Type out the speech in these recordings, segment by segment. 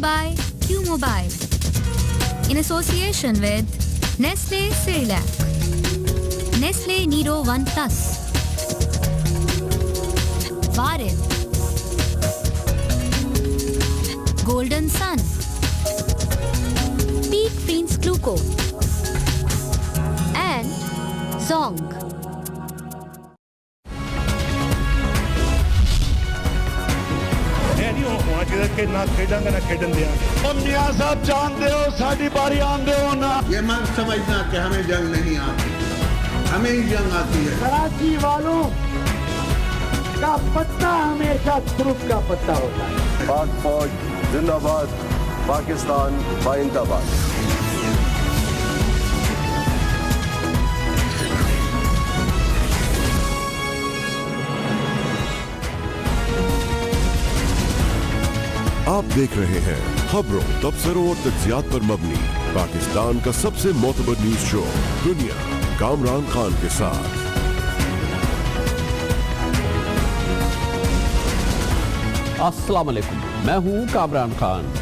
by Q-Mobile in association with Nestle Cerelac, Nestle Nido One Plus, Varil, Golden Sun, Peak Prince Gluco, and Zong. کہ نہ کھیڈاں گے نہ کھیڈن دیا اور میاں صاحب جانتے ہو ساڑھی باری آندے ہو نا یہ مت سمجھنا کہ ہمیں جنگ نہیں آتی ہمیں ہی جنگ آتی ہے کراچی والوں کا پتہ ہمیشہ ترک کا پتہ ہوتا ہے پاک فوج زندہ باد پاکستان بائندہ باد آپ دیکھ رہے ہیں خبروں تبصروں اور تجزیات پر مبنی پاکستان کا سب سے معتبر نیوز شو دنیا کامران خان کے ساتھ۔ السلام علیکم، میں ہوں کامران خان۔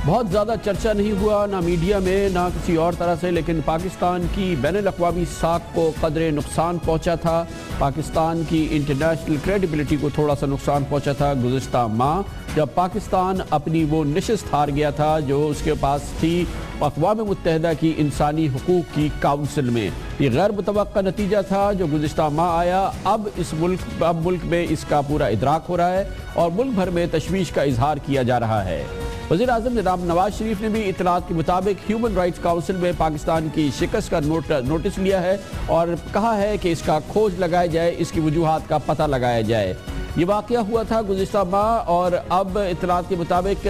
بہت زیادہ چرچا نہیں ہوا نہ میڈیا میں نہ کسی اور طرح سے، لیکن پاکستان کی بین الاقوامی ساکھ کو قدرے نقصان پہنچا تھا، پاکستان کی انٹرنیشنل کریڈیبلٹی کو تھوڑا سا نقصان پہنچا تھا گزشتہ ماہ، جب پاکستان اپنی وہ نشست ہار گیا تھا جو اس کے پاس تھی اقوام متحدہ کی انسانی حقوق کی کاؤنسل میں۔ یہ غیر متوقع نتیجہ تھا جو گزشتہ ماہ آیا۔ اب ملک میں اس کا پورا ادراک ہو رہا ہے اور ملک بھر میں تشویش کا اظہار کیا جا رہا ہے۔ وزیر اعظم جناب نواز شریف نے بھی اطلاعات کے مطابق ہیومن رائٹس کاؤنسل میں پاکستان کی شکست کا نوٹس لیا ہے اور کہا ہے کہ اس کا کھوج لگایا جائے، اس کی وجوہات کا پتہ لگایا جائے۔ یہ واقعہ ہوا تھا گزشتہ ماہ اور اب اطلاعات کے مطابق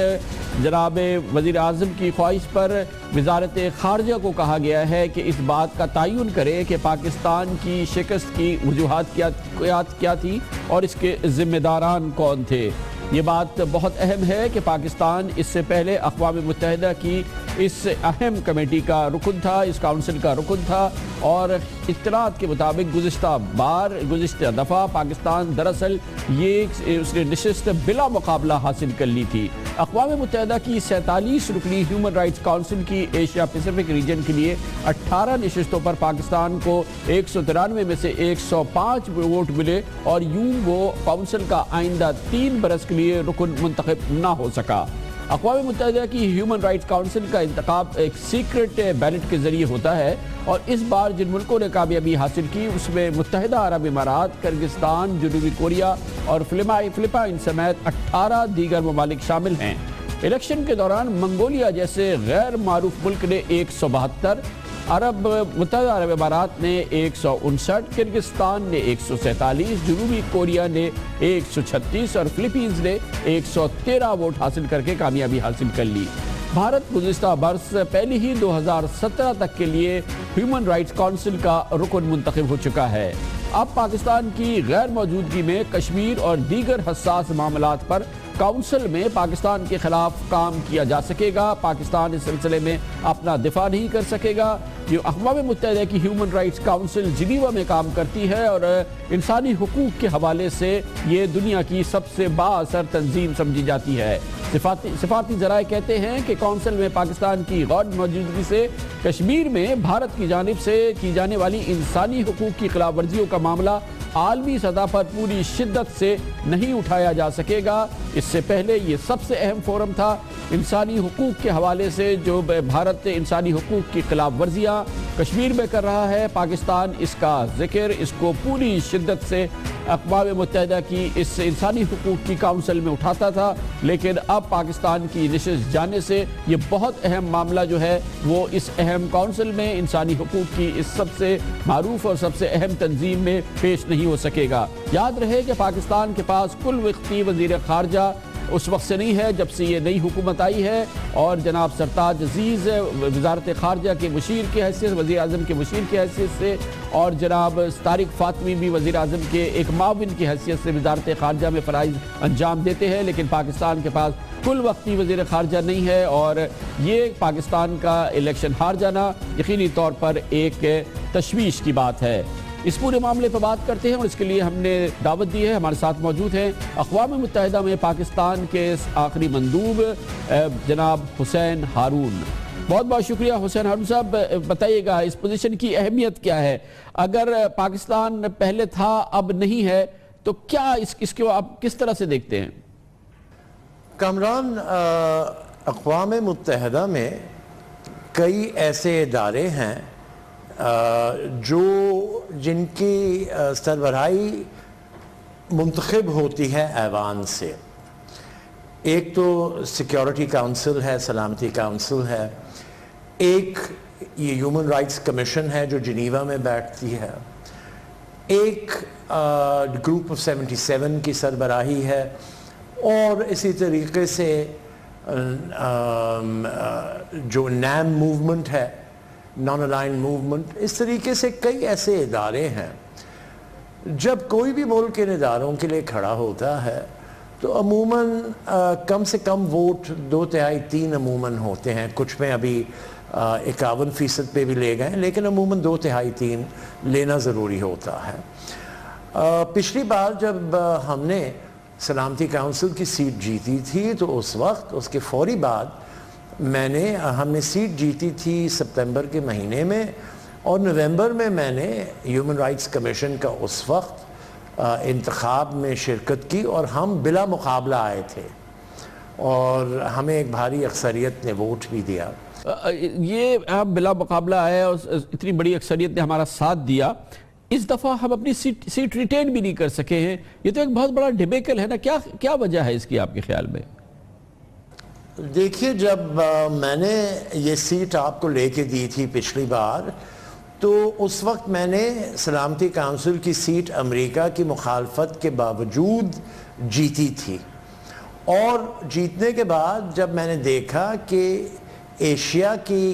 جناب وزیر اعظم کی خواہش پر وزارت خارجہ کو کہا گیا ہے کہ اس بات کا تعین کرے کہ پاکستان کی شکست کی وجوہات کیا تھی اور اس کے ذمہ داران کون تھے۔ یہ بات بہت اہم ہے کہ پاکستان اس سے پہلے اقوام متحدہ کی اس اہم کمیٹی کا رکن تھا، اس کاؤنسل کا رکن تھا، اور اطلاعات کے مطابق گزشتہ دفعہ پاکستان دراصل اس نے نشست بلا مقابلہ حاصل کر لی تھی۔ اقوام متحدہ کی 47 رکنی ہیومن رائٹس کاؤنسل کی ایشیا پیسیفک ریجن کے لیے 18 نشستوں پر پاکستان کو 193 میں سے 105 ووٹ ملے اور یوں وہ کاؤنسل کا آئندہ 3 برس کے لیے رکن منتخب نہ ہو سکا۔ اقوام متحدہ کی ہیومن رائٹس کاؤنسل کا انتخاب ایک سیکرٹ بیلٹ کے ذریعے ہوتا ہے اور اس بار جن ملکوں نے کامیابی حاصل کی اس میں متحدہ عرب امارات، کرغستان، جنوبی کوریا اور فلپائن سمیت 18 دیگر ممالک شامل ہیں۔ الیکشن کے دوران منگولیا جیسے غیر معروف ملک نے 172، متحدہ عرب امارات نے 159، کرغستان نے 147، جنوبی کوریا نے 136 اور فلپائنز نے 113 ووٹ حاصل کر کے کامیابی حاصل کر لی۔ بھارت گزشتہ برس پہلے ہی 2017 تک کے لیے ہیومن رائٹس کاؤنسل کا رکن منتخب ہو چکا ہے۔ اب پاکستان کی غیر موجودگی میں کشمیر اور دیگر حساس معاملات پر کاؤنسل میں پاکستان کے خلاف کام کیا جا سکے گا۔ پاکستان اس سلسلے میں اپنا دفاع نہیں کر سکے گا۔ یہ اقوام متحدہ کی ہیومن رائٹس کاؤنسل جنیوا میں کام کرتی ہے اور انسانی حقوق کے حوالے سے یہ دنیا کی سب سے بااثر تنظیم سمجھی جاتی ہے۔ سفارتی ذرائع کہتے ہیں کہ کونسل میں پاکستان کی غیر موجودگی سے کشمیر میں بھارت کی جانب سے کی جانے والی انسانی حقوق کی خلاف ورزیوں کا معاملہ عالمی سطح پر پوری شدت سے نہیں اٹھایا جا سکے گا۔ اس سے پہلے یہ سب سے اہم فورم تھا۔ انسانی حقوق کے حوالے سے جو بھارت انسانی حقوق کی خلاف ورزیاں کشمیر میں کر رہا ہے، پاکستان اس کا ذکر اس کو پوری شدت سے اقوام متحدہ کی اس انسانی حقوق کی کاؤنسل میں اٹھاتا تھا، لیکن اب پاکستان کی نشست جانے سے یہ بہت اہم معاملہ جو ہے وہ اس اہم کاؤنسل میں انسانی حقوق کی اس سب سے معروف اور سب سے اہم تنظیم میں پیش نہیں ہو سکے گا۔ یاد رہے کہ پاکستان کے پاس کل وقتی وزیر خارجہ اس وقت سے نہیں ہے جب سے یہ نئی حکومت آئی ہے، اور جناب سرتاج عزیز وزارت خارجہ کے مشیر کی حیثیت، وزیر اعظم کے مشیر کی حیثیت سے، اور جناب طارق فاطمی بھی وزیر اعظم کے ایک معاون کی حیثیت سے وزارت خارجہ میں فرائض انجام دیتے ہیں، لیکن پاکستان کے پاس کل وقتی وزیر خارجہ نہیں ہے، اور یہ پاکستان کا الیکشن ہار جانا یقینی طور پر ایک تشویش کی بات ہے۔ اس پورے معاملے پر بات کرتے ہیں اور اس کے لیے ہم نے دعوت دی ہے. ہمارے ساتھ موجود ہیں اقوام متحدہ میں پاکستان کے آخری مندوب جناب حسین ہارون. بہت بہت شکریہ حسین ہارون صاحب. بتائیے گا اس پوزیشن کی اہمیت کیا ہے؟ اگر پاکستان پہلے تھا اب نہیں ہے تو کیا اس کو آپ کس طرح سے دیکھتے ہیں؟ کامران، اقوام متحدہ میں کئی ایسے ادارے ہیں جن کی سربراہی منتخب ہوتی ہے ایوان سے. ایک تو سیکیورٹی کاؤنسل ہے، سلامتی کاؤنسل ہے. ایک یہ ہیومن رائٹس کمیشن ہے جو جنیوا میں بیٹھتی ہے. ایک گروپ آف 77 کی سربراہی ہے. اور اسی طریقے سے جو نیم موومنٹ ہے، نان الائن موومنٹ، اس طریقے سے کئی ایسے ادارے ہیں. جب کوئی بھی ملک ان اداروں کے لیے کھڑا ہوتا ہے تو عموماً کم سے کم ووٹ 2/3 عموماً ہوتے ہیں. کچھ میں ابھی 51% پہ بھی لے گئے، لیکن عموماً 2/3 لینا ضروری ہوتا ہے. پچھلی بار جب ہم نے سلامتی کاؤنسل کی سیٹ جیتی تھی تو اس وقت اس کے فوری بعد ہم نے سیٹ جیتی تھی ستمبر کے مہینے میں، اور نومبر میں میں نے ہیومن رائٹس کمیشن کا اس وقت انتخاب میں شرکت کی اور ہم بلا مقابلہ آئے تھے اور ہمیں ایک بھاری اکثریت نے ووٹ بھی دیا. یہ آپ بلا مقابلہ آئے اور اتنی بڑی اکثریت نے ہمارا ساتھ دیا. اس دفعہ ہم اپنی سیٹ ریٹین بھی نہیں کر سکے ہیں. یہ تو ایک بہت بڑا ڈیبیکل ہے نا. کیا وجہ ہے اس کی آپ کے خیال میں؟ دیکھیے، جب میں نے یہ سیٹ آپ کو لے کے دی تھی پچھلی بار تو اس وقت میں نے سلامتی کاؤنسل کی سیٹ امریکہ کی مخالفت کے باوجود جیتی تھی. اور جیتنے کے بعد جب میں نے دیکھا کہ ایشیا کی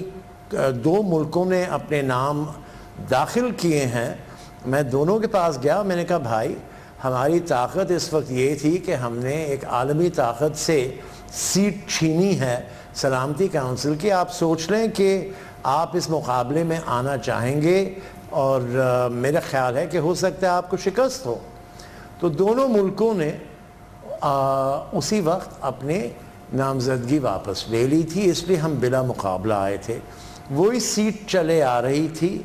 2 ملکوں نے اپنے نام داخل کیے ہیں، میں دونوں کے پاس گیا. میں نے کہا بھائی، ہماری طاقت اس وقت یہ تھی کہ ہم نے ایک عالمی طاقت سے سیٹ چھینی ہے سلامتی کاؤنسل کی. آپ سوچ لیں کہ آپ اس مقابلے میں آنا چاہیں گے اور میرا خیال ہے کہ ہو سکتا ہے آپ کو شکست ہو. تو دونوں ملکوں نے اسی وقت اپنے نامزدگی واپس لے لی تھی. اس لیے ہم بلا مقابلہ آئے تھے. وہی سیٹ چلے آ رہی تھی.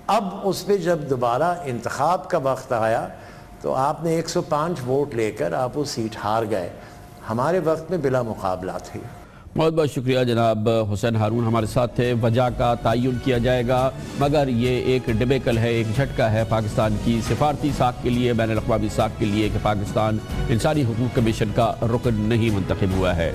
اب اس پہ جب دوبارہ انتخاب کا وقت آیا تو آپ نے 105 ووٹ لے کر آپ وہ سیٹ ہار گئے. ہمارے وقت میں بلا مقابلہ تھی. بہت بہت شکریہ جناب حسین ہارون ہمارے ساتھ تھے. وجہ کا تعین کیا جائے گا، مگر یہ ایک ڈیبیکل ہے، ایک جھٹکا ہے پاکستان کی سفارتی ساکھ کے لیے، بین الاقوامی ساکھ کے لیے کہ پاکستان انسانی حقوق کمیشن کا رکن نہیں منتخب ہوا ہے.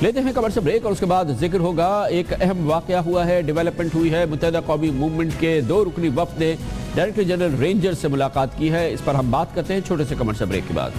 لیتے ہیں خبر سے بریک اور اس کے بعد ذکر ہوگا. ایک اہم واقعہ ہوا ہے، ڈیولپمنٹ ہوئی ہے. متحدہ قومی موومنٹ کے 2 رکنی وفد نے ڈائریکٹر جنرل رینجر سے ملاقات کی ہے. اس پر ہم بات کرتے ہیں چھوٹے سے کمرشل بریک کے بعد.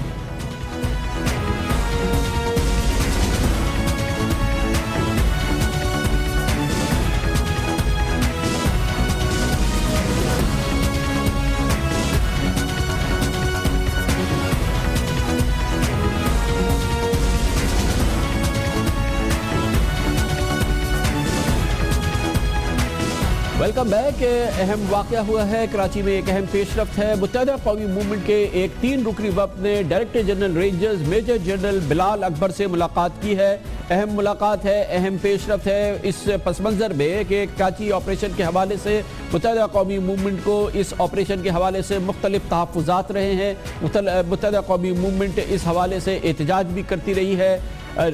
Welcome back. اہم واقعہ ہوا ہے کراچی میں، ایک اہم پیش رفت ہے. متحدہ قومی موومنٹ کے ایک 3 رکنی وفد نے director general rangers major general Bilal Akbar سے ملاقات کی ہے. اہم ملاقات ہے، اہم پیش رفت ہے اس پس منظر میں کہ کراچی آپریشن کے حوالے سے متحدہ قومی موومنٹ کو اس آپریشن کے حوالے سے مختلف تحفظات رہے ہیں. متحدہ قومی موومنٹ اس حوالے سے احتجاج بھی کرتی رہی ہے.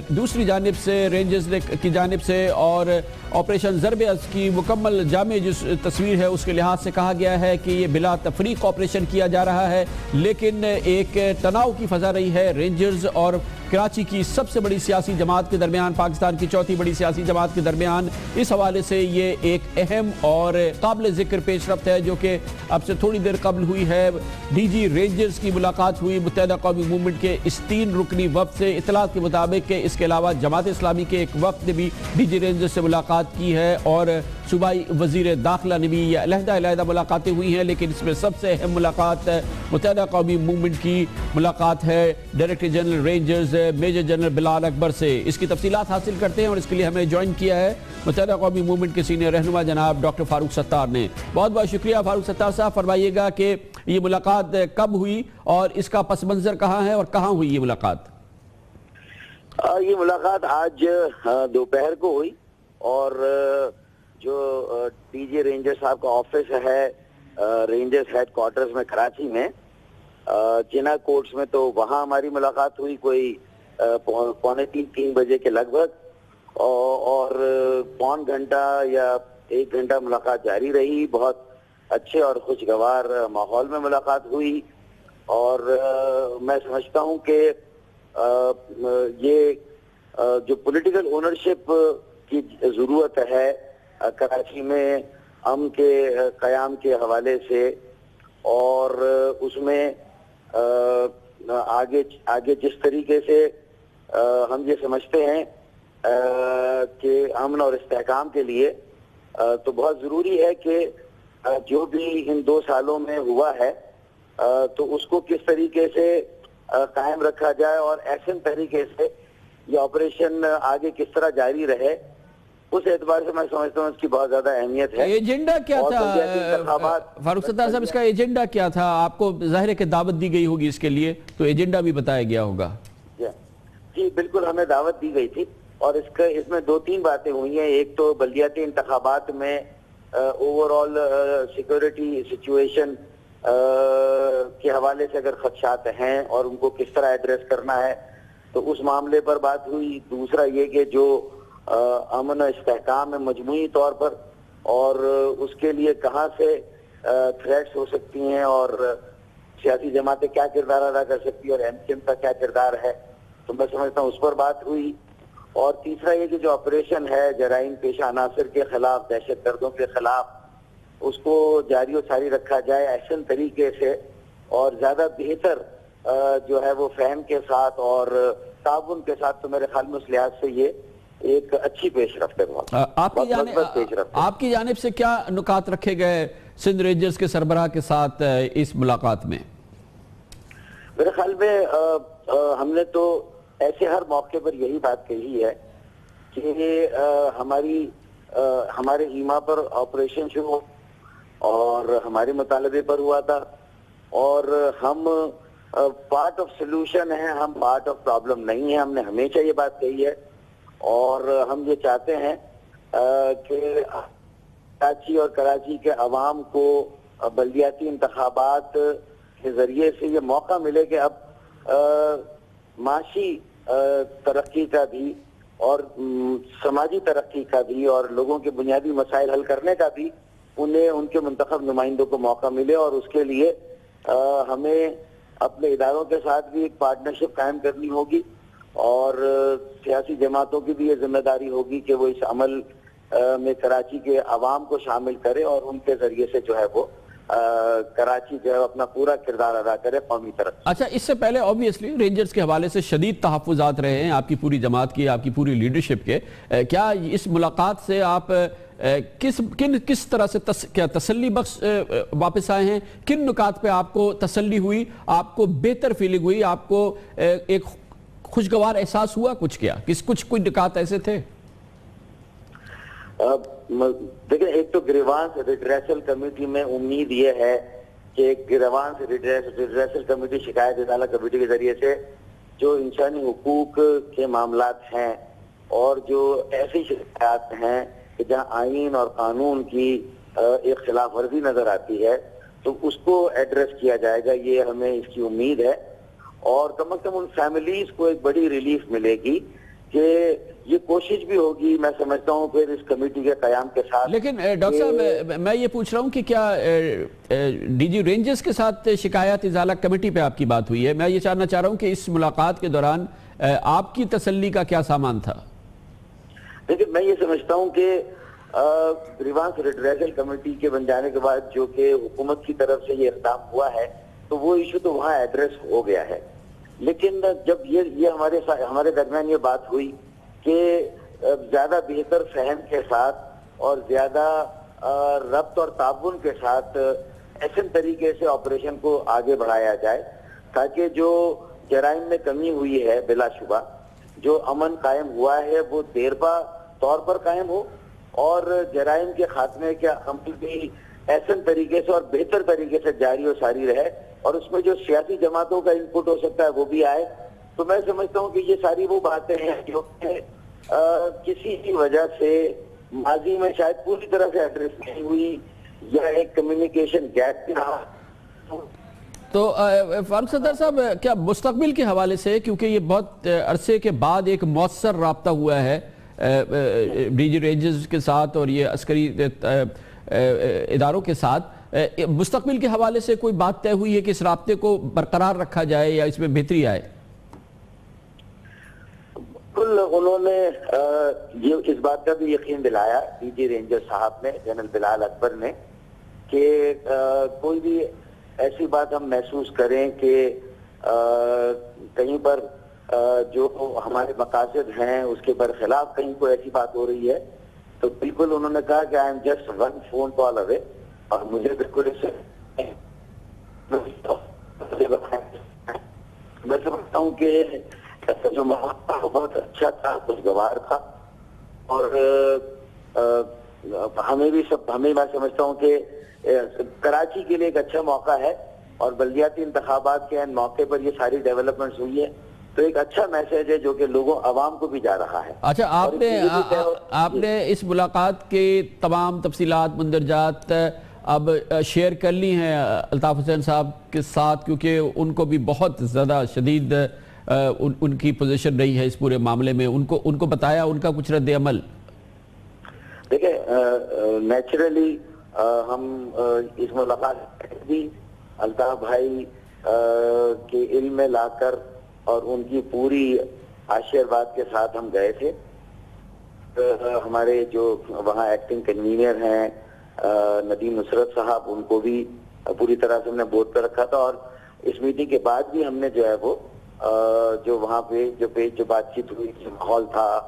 دوسری جانب سے رینجرز کی جانب سے اور آپریشن ضرب عز کی مکمل جامع جو تصویر ہے اس کے لحاظ سے کہا گیا ہے کہ یہ بلا تفریق آپریشن کیا جا رہا ہے، لیکن ایک تناؤ کی فضا رہی ہے رینجرز اور کراچی کی سب سے بڑی سیاسی جماعت کے درمیان، پاکستان کی 4تھی بڑی سیاسی جماعت کے درمیان. اس حوالے سے یہ ایک اہم اور قابل ذکر پیش رفت ہے جو کہ اب سے تھوڑی دیر قبل ہوئی ہے. ڈی جی رینجرز کی ملاقات ہوئی متحدہ قومی موومنٹ کے اس 3 رکنی وفد سے. اطلاعات کے مطابق کہ اس کے علاوہ جماعت اسلامی کے ایک وفد نے بھی ڈی جی رینجرز سے ملاقات کی ہے اور صوبائی وزیر داخلہ نے بھی علیحدہ ملاقاتیں ہوئی ہیں، لیکن اس میں سب سے اہم ملاقات متحدہ قومی موومنٹ کی ملاقات ہے director general rangers major general Bilal Akbar سے۔ اس کی تفصیلات حاصل کرتے ہیں اور اس کے لیے ہمیں جوائن کیا ہے متحدہ قومی موومنٹ کے سینئر رہنما جناب ڈاکٹر فاروق ستار نے۔ بہت بہت شکریہ فاروق ستار صاحب، فرمائیے گا کہ یہ ملاقات کب ہوئی اور اس کا پس منظر کہاں ہے اور کہاں ہوئی یہ ملاقات؟ یہ ملاقات آج دوپہر کو ہوئی اور جو ڈی جی رینجر صاحب کا آفس ہے رینجرز ہیڈ کوارٹرز میں کراچی میں جنا کوٹس میں، تو وہاں ہماری ملاقات ہوئی کوئی 2:45-3 بجے کے لگ بھگ، اور پون گھنٹہ یا 1 گھنٹہ ملاقات جاری رہی۔ بہت اچھے اور خوشگوار ماحول میں ملاقات ہوئی، اور میں سمجھتا ہوں کہ یہ جو پولیٹیکل اونرشپ کی ضرورت ہے کراچی میں امن کے قیام کے حوالے سے، اور اس میں آگے جس طریقے سے ہم یہ سمجھتے ہیں کہ امن اور استحکام کے لیے تو بہت ضروری ہے کہ جو بھی ان 2 سالوں میں ہوا ہے تو اس کو کس طریقے سے قائم رکھا جائے اور ایسے طریقے سے یہ آپریشن آگے کس طرح جاری رہے، اس اعتبار سے میں سمجھتا ہوں اس کی بہت زیادہ اہمیت ہے۔ ایجنڈا کیا تھا فاروق ستار صاحب، اس کا ایجنڈا کیا تھا؟ آپ کو ظاہر ہے کہ دعوت دی گئی ہوگی اس کے لیے، تو ایجنڈا بھی بتایا گیا ہوگا۔ جی بالکل، ہمیں دعوت دی گئی تھی اور اس میں 2-3 باتیں ہوئی ہیں۔ ایک تو بلدیاتی انتخابات میں اوور آل سیکورٹی سچویشن کے حوالے سے اگر خدشات ہیں اور ان کو کس طرح ایڈریس کرنا ہے تو اس معاملے پر بات ہوئی۔ دوسرا یہ کہ جو امن و استحکام ہے مجموعی طور پر، اور اس کے لیے کہاں سے تھریٹس ہو سکتی ہیں اور سیاسی جماعتیں کیا کردار ادا کر سکتی ہیں اور MKM کا کیا کردار ہے، تو میں سمجھتا ہوں اس پر بات ہوئی۔ اور تیسرا یہ کہ جو آپریشن ہے جرائم پیشہ عناصر کے خلاف، دہشت گردوں کے خلاف، اس کو جاری و ساری رکھا جائے احسن طریقے سے اور زیادہ بہتر جو ہے وہ فہم کے ساتھ اور تعاون کے ساتھ، تو میرے خیال میں اس لحاظ سے یہ ایک اچھی پیش رفت ہے۔ آپ کی جانب سے کیا نکات رکھے گئے سندھ رینجرز کے سربراہ کے ساتھ اس ملاقات میں؟ میرے خیال میں ہم نے تو ایسے ہر موقع پر یہی بات کہی ہے کہ ہمارے ایما پر آپریشن شروع اور ہمارے مطالبے پر ہوا تھا، اور ہم پارٹ آف سلوشن ہیں، ہم پارٹ آف پرابلم نہیں ہیں۔ ہم نے ہمیشہ یہ بات کہی ہے، اور ہم یہ چاہتے ہیں کہ کراچی اور کراچی کے عوام کو بلدیاتی انتخابات کے ذریعے سے یہ موقع ملے کہ اب معاشی ترقی کا بھی اور سماجی ترقی کا بھی اور لوگوں کے بنیادی مسائل حل کرنے کا بھی انہیں ان کے منتخب نمائندوں کو موقع ملے، اور اس کے لیے ہمیں اپنے اداروں کے ساتھ بھی ایک پارٹنرشپ قائم کرنی ہوگی، اور سیاسی جماعتوں کی بھی یہ ذمہ داری ہوگی کہ وہ اس عمل میں کراچی کے عوام کو شامل کرے اور ان کے ذریعے سے جو ہے وہ کراچی جو ہے اپنا پورا کردار ادا کرے قومی ترقی۔ اچھا، اس سے پہلے اوبویسلی رینجرز کے حوالے سے شدید تحفظات رہے ہیں آپ کی پوری جماعت کی، آپ کی پوری لیڈرشپ کے، کیا اس ملاقات سے آپ کس طرح سے کیا تسلی بخش واپس آئے ہیں؟ کن نکات پہ آپ کو تسلی ہوئی، آپ کو بہتر فیلنگ ہوئی، آپ کو ایک خوشگوار احساس ہوا؟ کچھ نکات ایسے تھے؟ دیکھیں، ایک تو گریوانس ریڈریسل کمیٹی میں امید یہ ہے کہ گریوانس ریڈریسل کمیٹی، شکایت ازالہ کمیٹی کے ذریعے سے جو انسانی حقوق کے معاملات ہیں اور جو ایسی شکایات ہیں کہ جہاں آئین اور قانون کی ایک خلاف ورزی نظر آتی ہے تو اس کو ایڈریس کیا جائے گا، یہ ہمیں اس کی امید ہے، اور کم از کم ان فیملیز کو ایک بڑی ریلیف ملے گی کہ یہ کوشش بھی ہوگی، میں سمجھتا ہوں پھر اس کمیٹی کے قیام کے ساتھ۔ لیکن ڈاکٹر صاحب، میں یہ پوچھ رہا ہوں کہ کیا ڈی جی رینجرز کے ساتھ شکایت ازالہ کمیٹی پہ آپ کی بات ہوئی ہے؟ میں یہ جاننا چاہ رہا ہوں کہ اس ملاقات کے دوران آپ کی تسلی کا کیا سامان تھا؟ لیکن میں یہ سمجھتا ہوں کہ گریوانس ریڈریسل کمیٹی کے بن جانے کے بعد جو کہ حکومت کی طرف سے یہ اقدام ہوا ہے تو وہ ایشو تو وہاں ایڈریس ہو گیا ہے، لیکن جب یہ ہمارے درمیان یہ بات ہوئی کہ زیادہ بہتر فہم کے ساتھ اور زیادہ ربط اور تعاون کے ساتھ احسن طریقے سے آپریشن کو آگے بڑھایا جائے تاکہ جو جرائم میں کمی ہوئی ہے بلا شبہ جو امن قائم ہوا ہے وہ دیرپا طور پر قائم ہو اور جرائم کے خاتمے کا عمل بھی احسن طریقے سے اور بہتر طریقے سے جاری و ساری رہے اور اس میں جو سیاسی جماعتوں کا انپٹ ہو سکتا ہے وہ بھی آئے. تو میں سمجھتا ہوں کہ یہ ساری وہ باتیں ہیں جو کسی کی وجہ سے ماضی میں شاید پوری طرح سے ایڈریس نہیں ہوئی یا ایک کمیونیکیشن گیپ بھی رہا. تو فاروق ستار صاحب کیا مستقبل کے حوالے سے کیونکہ یہ بہت عرصے کے بعد ایک مؤثر رابطہ ہوا ہے ڈی جی رینجرز کے ساتھ اور یہ عسکری اداروں کے ساتھ, مستقبل کے حوالے سے کوئی بات طے ہوئی ہے کہ اس رابطے کو برقرار رکھا جائے یا اس میں بہتری آئے؟ انہوں نے یہ اس بات کا بھی یقین دلایا ڈی جی رینجر صاحب نے, جنرل بلال اکبر نے, کہ کوئی بھی ایسی بات ہم محسوس کریں کہ کہیں پر جو ہمارے مقاصد ہیں اس کے برخلاف کہیں کوئی ایسی بات ہو رہی ہے تو بالکل انہوں نے کہا کہ I'm just one phone call away, اور مجھے بالکل اس سے میں سمجھتا ہوں کہ جو ماحول تھا وہ بہت اچھا تھا, خوشگوار تھا, اور ہمیں میں سمجھتا ہوں کہ کراچی کے لیے ایک اچھا موقع ہے اور بلدیاتی انتخابات کے موقع پر یہ ساری ڈیولپمنٹس ہوئی ہیں تو ایک اچھا میسج ہے جو کہ لوگوں عوام کو بھی جا رہا ہے. اچھا, آپ نے اس ملاقات کے تمام تفصیلات مندرجات اب شیئر کر لی ہیں الطاف حسین صاحب کے ساتھ کیونکہ ان کو بھی بہت زیادہ شدید ان کی پوزیشن رہی ہے اس پورے معاملے میں, ان کو بتایا ان کا کچھ رد عمل؟ دیکھیں نیچرلی ہم اس ملاقات بھی الطاف بھائی کے علم میں لا کر اور ان کی پوری آشیرواد کے ساتھ ہم گئے تھے. ہمارے جو وہاں ایکٹنگ کنوینر ہیں ندیم نصرت صاحب, ان کو بھی پوری طرح سے ہم نے بورڈ پہ رکھا تھا, اور اس میٹنگ کے بعد بھی ہم نے جو ہے وہ جو وہاں پہ جو بات چیت ہوئی, جو ماحول تھا,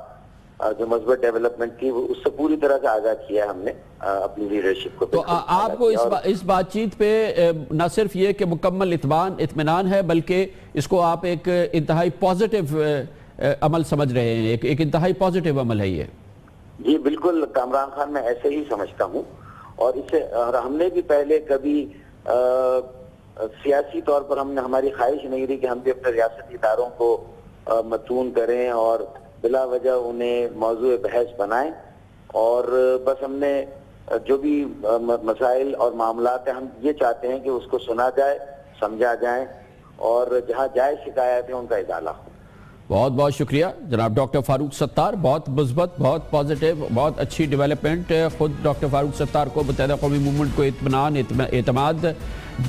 جو مثبت ڈیولپمنٹ کی, اس سے پوری طرح سے آگاہ کیا ہم نے اپنی لیڈرشپ کو. تو آپ کو اس بات چیت پہ نہ صرف یہ کہ مکمل اطمینان ہے بلکہ اس کو آپ ایک انتہائی پازیٹیو عمل سمجھ رہے ہیں, ایک انتہائی پازیٹیو عمل ہے یہ؟ جی بالکل کامران خان میں ایسے ہی سمجھتا ہوں, اور ہم نے بھی پہلے کبھی سیاسی طور پر ہماری خواہش نہیں رہی کہ ہم بھی اپنے ریاستی اداروں کو متون کریں اور بلا وجہ انہیں موضوع بحث بنائیں, اور بس ہم نے جو بھی مسائل اور معاملات ہیں ہم یہ چاہتے ہیں کہ اس کو سنا جائے, سمجھا جائیں, اور جہاں جائز شکایت ہے ان کا ازالہ ہو. بہت بہت شکریہ جناب ڈاکٹر فاروق ستار, بہت مثبت, بہت پازیٹیو, بہت اچھی ڈیولپمنٹ. خود ڈاکٹر فاروق ستار کو متحدہ قومی موومنٹ کو اطمینان اعتماد.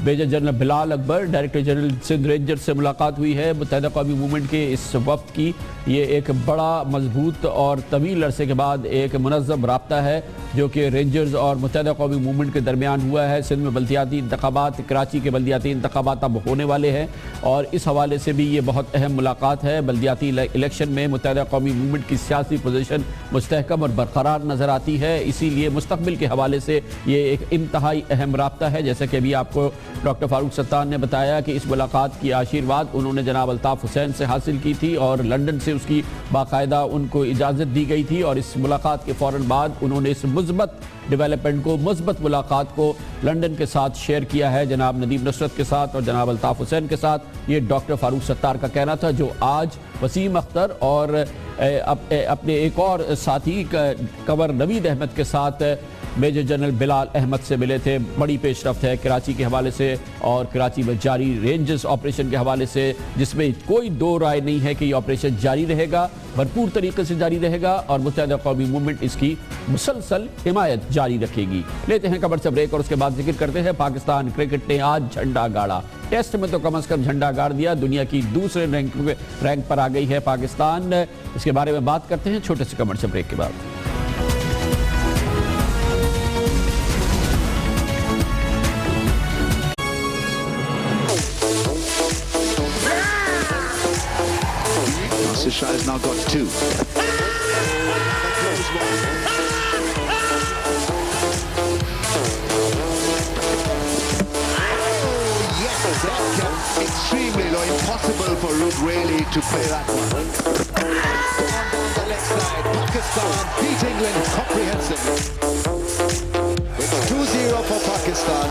میجر جنرل بلال اکبر ڈائریکٹر جنرل سندھ رینجر سے ملاقات ہوئی ہے متحدہ قومی موومنٹ کے اس وفد کی. یہ ایک بڑا مضبوط اور طویل عرصے کے بعد ایک منظم رابطہ ہے جو کہ رینجرز اور متحدہ قومی موومنٹ کے درمیان ہوا ہے. سندھ میں بلدیاتی انتخابات, کراچی کے بلدیاتی انتخابات اب ہونے والے ہیں اور اس حوالے سے بھی یہ بہت اہم ملاقات ہے. بلدیاتی الیکشن میں متحدہ قومی موومنٹ کی سیاسی پوزیشن مستحکم اور برقرار نظر آتی ہے, اسی لیے مستقبل کے حوالے سے یہ ایک انتہائی اہم رابطہ ہے. جیسے کہ ابھی آپ کو ڈاکٹر فاروق ستار نے بتایا کہ اس ملاقات کی آشیرواد انہوں نے جناب الطاف حسین سے حاصل کی تھی اور لنڈن سے اس کی باقاعدہ ان کو اجازت دی گئی تھی, اور اس ملاقات کے فوراً بعد انہوں نے اس مثبت ڈیولپمنٹ کو, مثبت ملاقات کو لنڈن کے ساتھ شیئر کیا ہے جناب ندیم نصرت کے ساتھ اور جناب الطاف حسین کے ساتھ. یہ ڈاکٹر فاروق ستار کا کہنا تھا جو آج وسیم اختر اور اپنے ایک اور ساتھی کنور نوید احمد کے ساتھ میجر جنرل بلال احمد سے ملے تھے. بڑی پیش رفت ہے کراچی کے حوالے سے اور کراچی میں جاری رینجرز آپریشن کے حوالے سے, جس میں کوئی دو رائے نہیں ہے کہ یہ آپریشن جاری رہے گا, بھرپور طریقے سے جاری رہے گا اور متحدہ قومی موومنٹ اس کی مسلسل حمایت جاری رکھے گی. لیتے ہیں خبر سے بریک اور اس کے بعد ذکر کرتے ہیں پاکستان کرکٹ نے آج جھنڈا گاڑا. ٹیسٹ میں تو کم از کم جھنڈا گاڑ دیا, دنیا کی دوسرے رینک پر آ گئی ہے پاکستان. اس کے بارے میں بات کرتے ہیں چھوٹے سے کمر سے بریک کے بعد. Shah has now got two. to play that one. On the left side, Pakistan beat England comprehensively. It's 2-0 for Pakistan,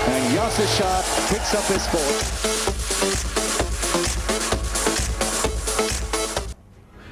and Yasir Shah picks up his fourth.